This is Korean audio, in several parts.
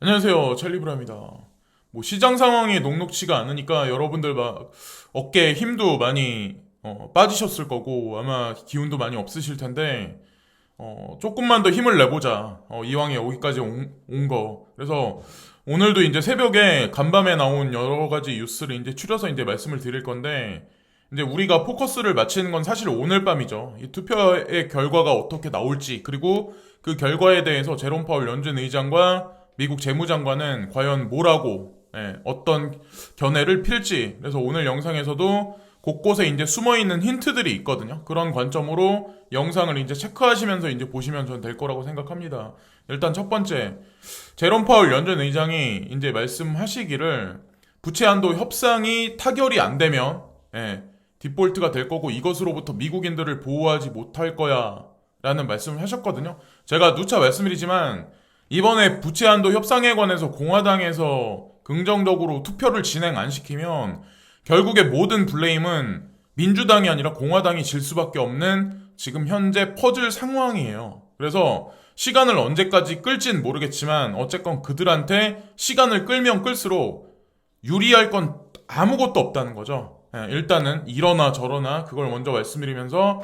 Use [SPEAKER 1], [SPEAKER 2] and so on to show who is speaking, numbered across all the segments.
[SPEAKER 1] 안녕하세요, 찰리브라입니다. 시장 상황이 녹록치가 않으니까 여러분들 막 어깨에 힘도 많이 빠지셨을 거고 아마 기운도 많이 없으실 텐데 조금만 더 힘을 내보자. 이왕에 여기까지 온 거. 그래서 오늘도 이제 새벽에 간밤에 나온 여러 가지 뉴스를 이제 추려서 이제 말씀을 드릴 건데 이제 우리가 포커스를 맞추는 건 사실 오늘 밤이죠. 이 투표의 결과가 어떻게 나올지 그리고 그 결과에 대해서 제롬 파월 연준 의장과 미국 재무장관은 과연 뭐라고 어떤 견해를 필지. 그래서 오늘 영상에서도 곳곳에 이제 숨어 있는 힌트들이 있거든요. 그런 관점으로 영상을 이제 체크하시면서 이제 보시면 전 될 거라고 생각합니다. 일단 첫 번째, 제롬 파월 연준 의장이 이제 말씀하시기를 부채 한도 협상이 타결이 안 되면 디폴트가 될 거고 이것으로부터 미국인들을 보호하지 못할 거야 라는 말씀을 하셨거든요. 제가 누차 말씀드리지만 이번에 부채 한도 협상에 관해서 공화당에서 긍정적으로 투표를 진행 안 시키면 결국에 모든 블레임은 민주당이 아니라 공화당이 질 수밖에 없는 지금 현재 퍼즐 상황이에요. 그래서 시간을 언제까지 끌진 모르겠지만 어쨌건 그들한테 시간을 끌면 끌수록 유리할 건 아무것도 없다는 거죠. 일단은 이러나 저러나 그걸 먼저 말씀드리면서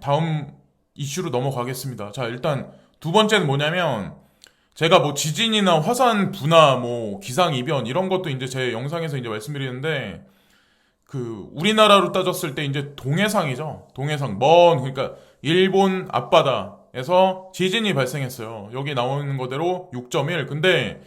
[SPEAKER 1] 다음 이슈로 넘어가겠습니다. 자, 일단 두 번째는 뭐냐면 제가 지진이나 화산 분화, 기상 이변 이런 것도 이제 제 영상에서 이제 말씀드리는데 그 우리나라로 따졌을 때 이제 동해상이죠. 동해상 그러니까 일본 앞바다에서 지진이 발생했어요. 여기 나오는 거대로 6.1. 근데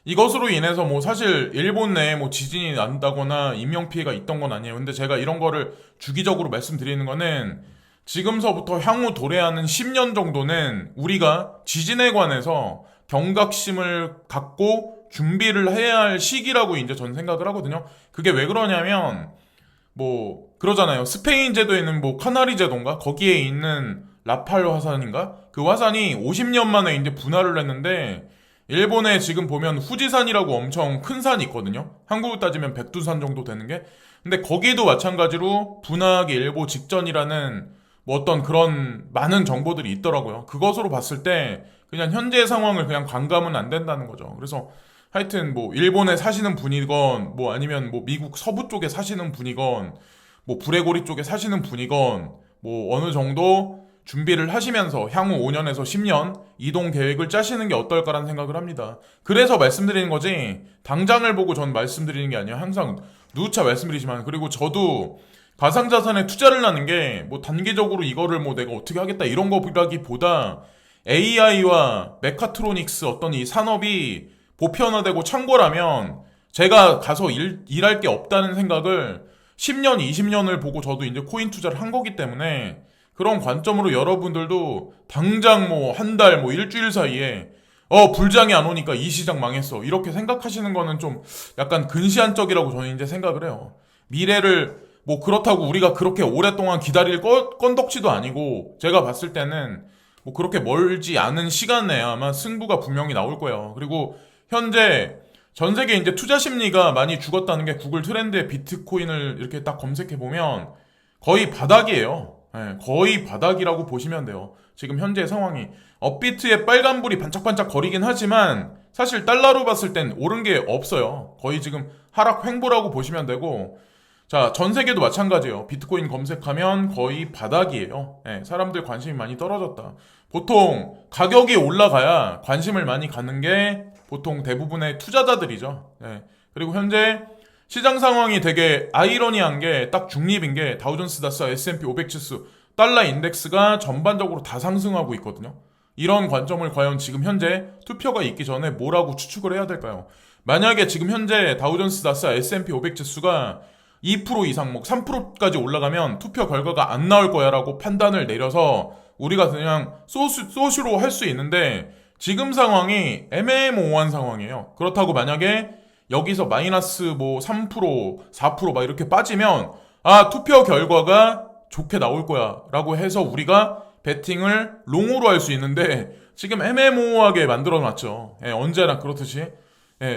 [SPEAKER 1] 이것으로 인해서 사실 일본 내에 지진이 난다거나 인명피해가 있던 건 아니에요. 근데 제가 이런 거를 주기적으로 말씀드리는 거는 지금서부터 향후 도래하는 10년 정도는 우리가 지진에 관해서 경각심을 갖고 준비를 해야 할 시기라고 이제 전 생각을 하거든요. 그게 왜 그러냐면 그러잖아요. 스페인 제도에 있는 카나리 제도인가? 거기에 있는 라팔 화산인가? 그 화산이 50년 만에 이제 분화를 했는데 일본에 지금 보면 후지산이라고 엄청 큰 산이 있거든요. 한국으로 따지면 백두산 정도 되는 게. 근데 거기도 마찬가지로 분화하기 일보 직전이라는 어떤 그런 많은 정보들이 있더라고요. 그것으로 봤을 때 그냥 현재 상황을 그냥 관감은 안 된다는 거죠. 그래서 하여튼 일본에 사시는 분이건 아니면 미국 서부 쪽에 사시는 분이건 브레고리 쪽에 사시는 분이건 어느 정도 준비를 하시면서 향후 5년에서 10년 이동 계획을 짜시는 게 어떨까라는 생각을 합니다. 그래서 말씀드리는 거지 당장을 보고 전 말씀드리는 게 아니에요. 항상 누차 말씀드리지만 그리고 저도 가상자산에 투자를 하는 게 단기적으로 이거를 내가 어떻게 하겠다 이런 거라기보다 AI와 메카트로닉스 어떤 이 산업이 보편화되고 창궐하면 제가 가서 일할 게 없다는 생각을 10년, 20년을 보고 저도 이제 코인 투자를 한 거기 때문에 그런 관점으로 여러분들도 당장 한 달, 일주일 사이에 불장이 안 오니까 이 시장 망했어. 이렇게 생각하시는 거는 좀 약간 근시안적이라고 저는 이제 생각을 해요. 미래를 그렇다고 우리가 그렇게 오랫동안 기다릴 건덕지도 아니고 제가 봤을 때는 그렇게 멀지 않은 시간 내에 아마 승부가 분명히 나올 거예요. 그리고 현재 전 세계 이제 투자 심리가 많이 죽었다는 게 구글 트렌드에 비트코인을 이렇게 딱 검색해 보면 거의 바닥이에요. 거의 바닥이라고 보시면 돼요. 지금 현재 상황이 업비트의 빨간불이 반짝반짝 거리긴 하지만 사실 달러로 봤을 땐 오른 게 없어요. 거의 지금 하락 횡보라고 보시면 되고 자, 전 세계도 마찬가지예요. 비트코인 검색하면 거의 바닥이에요. 사람들 관심이 많이 떨어졌다. 보통 가격이 올라가야 관심을 많이 갖는 게 보통 대부분의 투자자들이죠. 그리고 현재 시장 상황이 되게 아이러니한 게 딱 중립인 게 다우존스 다스 S&P 500 지수 달러 인덱스가 전반적으로 다 상승하고 있거든요. 이런 관점을 과연 지금 현재 투표가 있기 전에 뭐라고 추측을 해야 될까요? 만약에 지금 현재 다우존스 다스 S&P 500 지수가 2% 이상 3%까지 올라가면 투표 결과가 안 나올 거야 라고 판단을 내려서 우리가 그냥 소수로 할 수 있는데 지금 상황이 애매모호한 상황이에요. 그렇다고 만약에 여기서 마이너스 3%, 4% 이렇게 빠지면 투표 결과가 좋게 나올 거야 라고 해서 우리가 베팅을 롱으로 할 수 있는데 지금 애매모호하게 만들어 놨죠. 언제나 그렇듯이.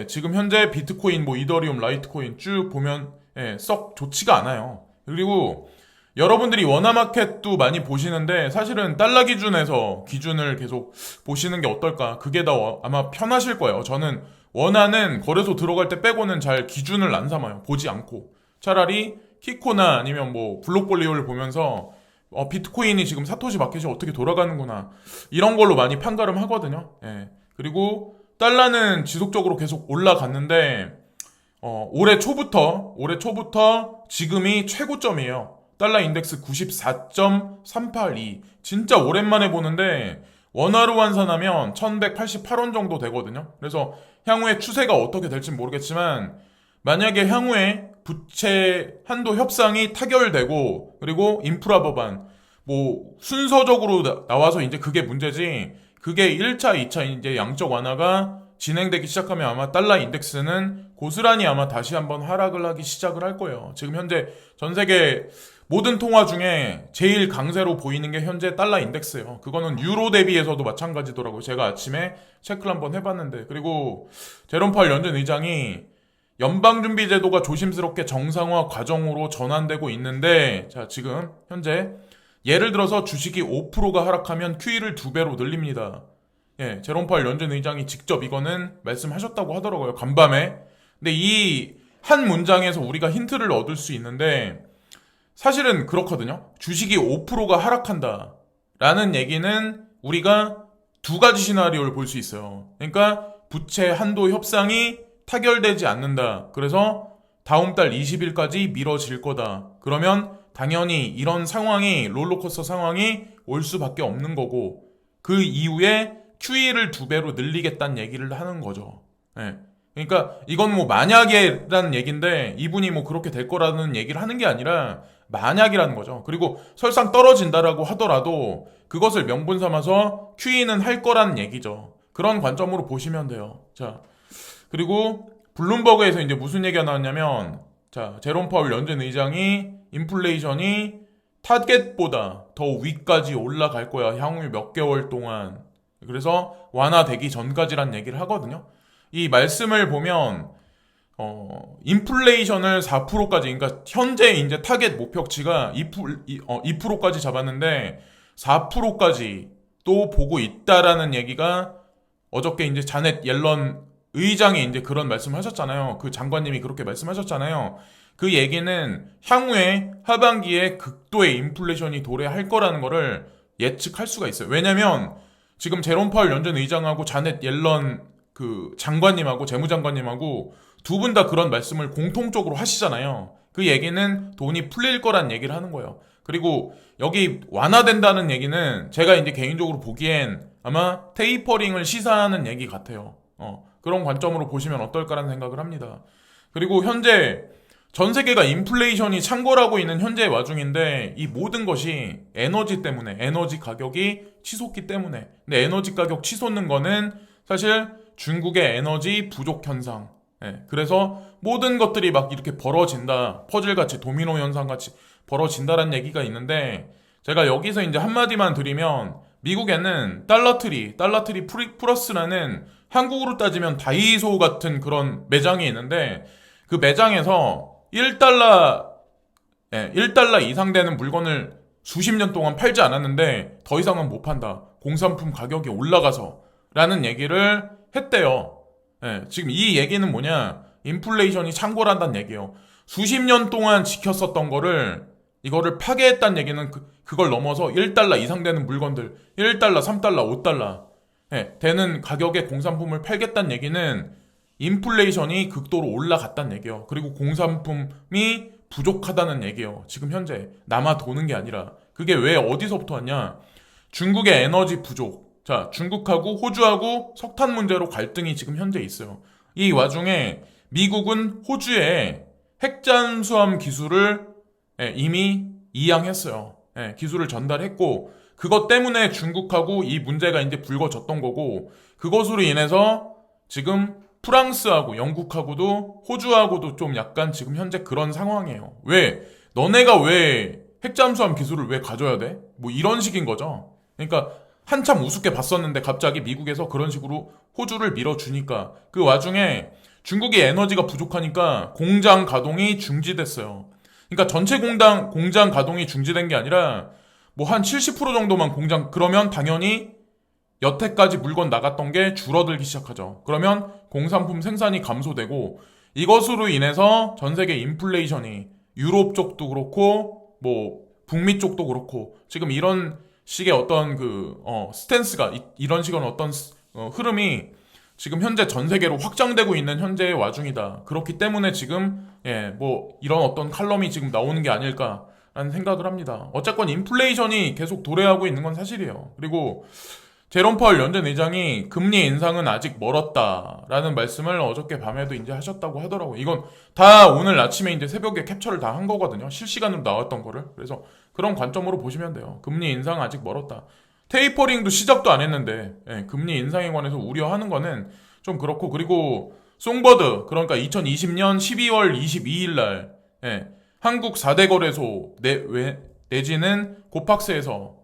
[SPEAKER 1] 지금 현재 비트코인, 이더리움, 라이트코인 쭉 보면 썩 좋지가 않아요. 그리고 여러분들이 원화마켓도 많이 보시는데 사실은 달러 기준에서 기준을 계속 보시는 게 어떨까? 그게 더 아마 편하실 거예요. 저는 원화는 거래소 들어갈 때 빼고는 잘 기준을 안 삼아요. 보지 않고. 차라리 키코나 아니면 뭐 블록볼리오를 보면서 비트코인이 지금 사토시 마켓이 어떻게 돌아가는구나. 이런 걸로 많이 판가름 하거든요. 예. 그리고 달러는 지속적으로 계속 올라갔는데 올해 초부터 지금이 최고점이에요. 달러 인덱스 94.382. 진짜 오랜만에 보는데 원화로 환산하면 1188원 정도 되거든요. 그래서 향후에 추세가 어떻게 될지 모르겠지만 만약에 향후에 부채 한도 협상이 타결되고 그리고 인프라 법안 뭐 순서적으로 나와서 이제 그게 문제지 그게 1차, 2차 이제 양적 완화가 진행되기 시작하면 아마 달러 인덱스는 고스란히 아마 다시 한번 하락을 하기 시작을 할 거예요. 지금 현재 전 세계 모든 통화 중에 제일 강세로 보이는 게 현재 달러 인덱스예요. 그거는 유로 대비해서도 마찬가지더라고요. 제가 아침에 체크를 한번 해봤는데. 그리고 제롬 파월 연준 의장이 연방준비제도가 조심스럽게 정상화 과정으로 전환되고 있는데 자 지금 현재 예를 들어서 주식이 5%가 하락하면 QE를 2배로 늘립니다. 예, 제롬 파월 연준 의장이 직접 이거는 말씀하셨다고 하더라고요. 간밤에. 근데 이 한 문장에서 우리가 힌트를 얻을 수 있는데 사실은 그렇거든요. 주식이 5%가 하락한다. 라는 얘기는 우리가 두 가지 시나리오를 볼 수 있어요. 그러니까 부채 한도 협상이 타결되지 않는다. 그래서 다음 달 20일까지 미뤄질 거다. 그러면 당연히 이런 상황이 롤러코스터 상황이 올 수밖에 없는 거고 그 이후에 QE를 2배로 늘리겠다는 얘기를 하는 거죠. 예. 그러니까 이건 뭐 만약에라는 얘기인데 이분이 뭐 그렇게 될 거라는 얘기를 하는 게 아니라 만약이라는 거죠. 그리고 설상 떨어진다라고 하더라도 그것을 명분 삼아서 QE는 할 거라는 얘기죠. 그런 관점으로 보시면 돼요. 자, 그리고 블룸버그에서 이제 무슨 얘기가 나왔냐면 자, 제롬 파월 연준 의장이 인플레이션이 타겟보다 더 위까지 올라갈 거야. 향후 몇 개월 동안. 그래서 완화되기 전까지란 얘기를 하거든요. 이 말씀을 보면 인플레이션을 4%까지 그러니까 현재 이제 타겟 목표치가 2%까지 잡았는데 4%까지 또 보고 있다라는 얘기가 어저께 이제 자넷 옐런 의장이 이제 그런 말씀을 하셨잖아요. 그 장관님이 그렇게 말씀하셨잖아요. 그 얘기는 향후에 하반기에 극도의 인플레이션이 도래할 거라는 거를 예측할 수가 있어요. 왜냐면 지금 제롬 파월 연준 의장하고 자넷 옐런 그 장관님하고 재무장관님하고 두 분 다 그런 말씀을 공통적으로 하시잖아요. 그 얘기는 돈이 풀릴 거란 얘기를 하는 거예요. 그리고 여기 완화된다는 얘기는 제가 이제 개인적으로 보기엔 아마 테이퍼링을 시사하는 얘기 같아요. 그런 관점으로 보시면 어떨까라는 생각을 합니다. 그리고 현재 전 세계가 인플레이션이 창궐하고 있는 현재 와중인데 이 모든 것이 에너지 때문에 에너지 가격이 치솟기 때문에 근데 에너지 가격 치솟는 거는 사실 중국의 에너지 부족 현상 그래서 모든 것들이 막 이렇게 벌어진다 퍼즐같이 도미노 현상같이 벌어진다라는 얘기가 있는데 제가 여기서 이제 한마디만 드리면 미국에는 달러트리 플러스라는 한국으로 따지면 다이소 같은 그런 매장이 있는데 그 매장에서 1달러 이상 되는 물건을 수십 년 동안 팔지 않았는데 더 이상은 못 판다. 공산품 가격이 올라가서 라는 얘기를 했대요. 지금 이 얘기는 뭐냐? 인플레이션이 창궐한다는 얘기예요. 수십 년 동안 지켰었던 거를 이거를 파괴했다는 얘기는 그걸 넘어서 1달러 이상 되는 물건들 1달러, 3달러, 5달러 되는 가격의 공산품을 팔겠다는 얘기는 인플레이션이 극도로 올라갔다는 얘기예요. 그리고 공산품이 부족하다는 얘기예요. 지금 현재 남아 도는 게 아니라 그게 왜 어디서부터 왔냐? 중국의 에너지 부족. 자, 중국하고 호주하고 석탄 문제로 갈등이 지금 현재 있어요. 이 와중에 미국은 호주에 핵잠수함 기술을 이미 이양했어요. 기술을 전달했고 그것 때문에 중국하고 이 문제가 이제 불거졌던 거고 그것으로 인해서 지금 프랑스하고 영국하고도 호주하고도 좀 약간 지금 현재 그런 상황이에요. 왜? 너네가 왜 핵잠수함 기술을 왜 가져야 돼? 뭐 이런 식인 거죠. 그러니까 한참 우습게 봤었는데 갑자기 미국에서 그런 식으로 호주를 밀어주니까 그 와중에 중국이 에너지가 부족하니까 공장 가동이 중지됐어요. 그러니까 전체 공장 가동이 중지된 게 아니라 뭐 한 70% 정도만 그러면 당연히 여태까지 물건 나갔던 게 줄어들기 시작하죠. 그러면 공산품 생산이 감소되고 이것으로 인해서 전 세계 인플레이션이 유럽 쪽도 그렇고 뭐 북미 쪽도 그렇고 지금 이런 식의 어떤 스탠스가 이런 식의 어떤 흐름이 지금 현재 전 세계로 확장되고 있는 현재의 와중이다. 그렇기 때문에 지금 뭐 이런 어떤 칼럼이 지금 나오는 게 아닐까라는 생각을 합니다. 어쨌건 인플레이션이 계속 도래하고 있는 건 사실이에요. 그리고 제롬 파월 연준 의장이 금리 인상은 아직 멀었다라는 말씀을 어저께 밤에도 이제 하셨다고 하더라고요. 이건 다 오늘 아침에 이제 새벽에 캡처를 다 한 거거든요. 실시간으로 나왔던 거를. 그래서 그런 관점으로 보시면 돼요. 금리 인상 아직 멀었다. 테이퍼링도 시작도 안 했는데 금리 인상에 관해서 우려하는 거는 좀 그렇고 그리고 송버드 그러니까 2020년 12월 22일 날 한국 4대 거래소 내지는 고팍스에서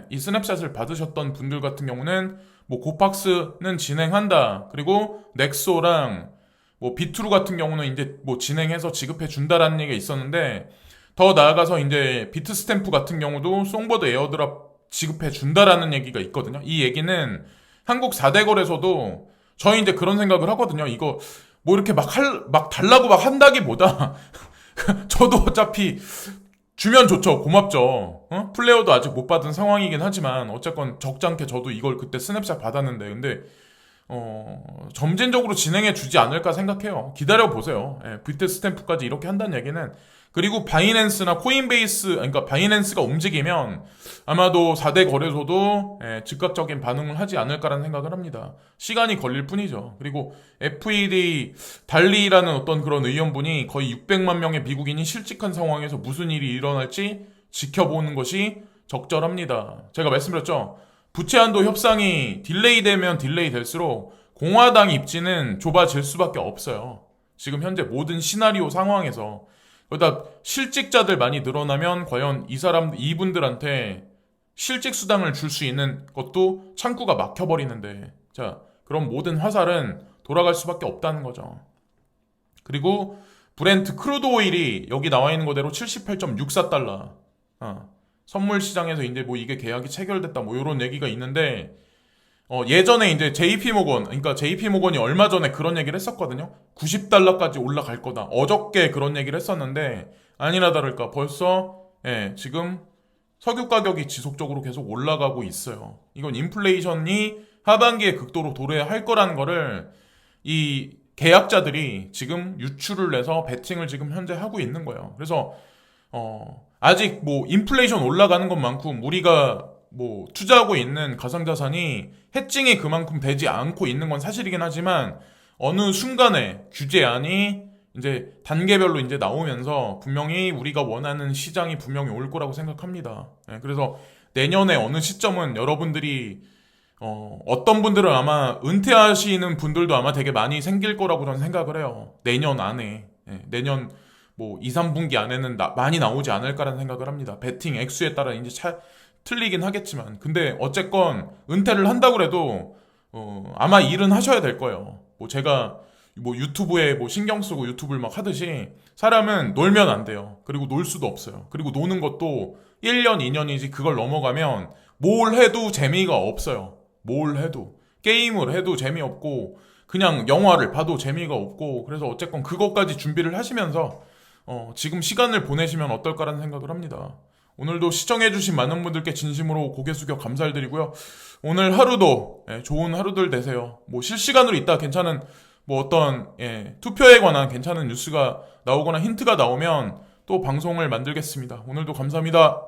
[SPEAKER 1] 이 스냅샷을 받으셨던 분들 같은 경우는 뭐 고팍스는 진행한다. 그리고 넥소랑 뭐 비트루 같은 경우는 이제 뭐 진행해서 지급해 준다라는 얘기가 있었는데 더 나아가서 이제 비트스탬프 같은 경우도 송버드 에어드랍 지급해 준다라는 얘기가 있거든요. 이 얘기는 한국 4대 거래소도 저희 이제 그런 생각을 하거든요. 이거 뭐 이렇게 막 달라고 막 한다기보다 저도 어차피 주면 좋죠. 고맙죠. 플레이어도 아직 못 받은 상황이긴 하지만 어쨌건 적잖게 저도 이걸 그때 스냅샷 받았는데 근데 점진적으로 진행해 주지 않을까 생각해요. 기다려 보세요. 비트 스탬프까지 이렇게 한다는 얘기는 그리고 바이낸스나 코인베이스 그러니까 바이낸스가 움직이면 아마도 4대 거래소도 즉각적인 반응을 하지 않을까라는 생각을 합니다. 시간이 걸릴 뿐이죠. 그리고 FED 달리라는 어떤 그런 의원분이 거의 600만 명의 미국인이 실직한 상황에서 무슨 일이 일어날지 지켜보는 것이 적절합니다. 제가 말씀드렸죠. 부채 한도 협상이 딜레이 되면 딜레이 될수록 공화당 입지는 좁아질 수밖에 없어요. 지금 현재 모든 시나리오 상황에서 그러다 실직자들 많이 늘어나면 과연 이분들한테 실직 수당을 줄 수 있는 것도 창구가 막혀버리는데 자 그럼 모든 화살은 돌아갈 수밖에 없다는 거죠. 그리고 브렌트 크루드 오일이 여기 나와 있는 거대로 78.64달러 선물 시장에서 이제 뭐 이게 계약이 체결됐다 뭐 이런 얘기가 있는데 예전에 이제 그러니까 JP모건이 얼마 전에 그런 얘기를 했었거든요. 90달러까지 올라갈 거다. 어저께 그런 얘기를 했었는데 아니나 다를까 벌써 지금 석유 가격이 지속적으로 계속 올라가고 있어요. 이건 인플레이션이 하반기에 극도로 도래할 거라는 거를 이 계약자들이 지금 유출을 해서 베팅을 지금 현재 하고 있는 거예요. 그래서 아직 뭐 인플레이션 올라가는 것만큼 우리가 뭐 투자하고 있는 가상자산이 해칭이 그만큼 되지 않고 있는 건 사실이긴 하지만 어느 순간에 규제안이 이제 단계별로 이제 나오면서 분명히 우리가 원하는 시장이 분명히 올 거라고 생각합니다. 그래서 내년에 어느 시점은 여러분들이 어떤 분들은 아마 은퇴하시는 분들도 아마 되게 많이 생길 거라고 저는 생각을 해요. 내년 안에 내년 뭐 2, 3분기 안에는 많이 나오지 않을까라는 생각을 합니다. 베팅 액수에 따라 이제 틀리긴 하겠지만 근데 어쨌건 은퇴를 한다고 해도 아마 일은 하셔야 될 거예요. 뭐 제가 뭐 유튜브에 뭐 신경 쓰고 유튜브를 막 하듯이 사람은 놀면 안 돼요. 그리고 놀 수도 없어요. 그리고 노는 것도 1년, 2년이지 그걸 넘어가면 뭘 해도 재미가 없어요. 뭘 해도 게임을 해도 재미없고 그냥 영화를 봐도 재미가 없고 그래서 어쨌건 그것까지 준비를 하시면서 지금 시간을 보내시면 어떨까라는 생각을 합니다. 오늘도 시청해주신 많은 분들께 진심으로 고개 숙여 감사드리고요. 오늘 하루도 좋은 하루들 되세요. 뭐 실시간으로 있다 괜찮은 뭐 어떤 투표에 관한 괜찮은 뉴스가 나오거나 힌트가 나오면 또 방송을 만들겠습니다. 오늘도 감사합니다.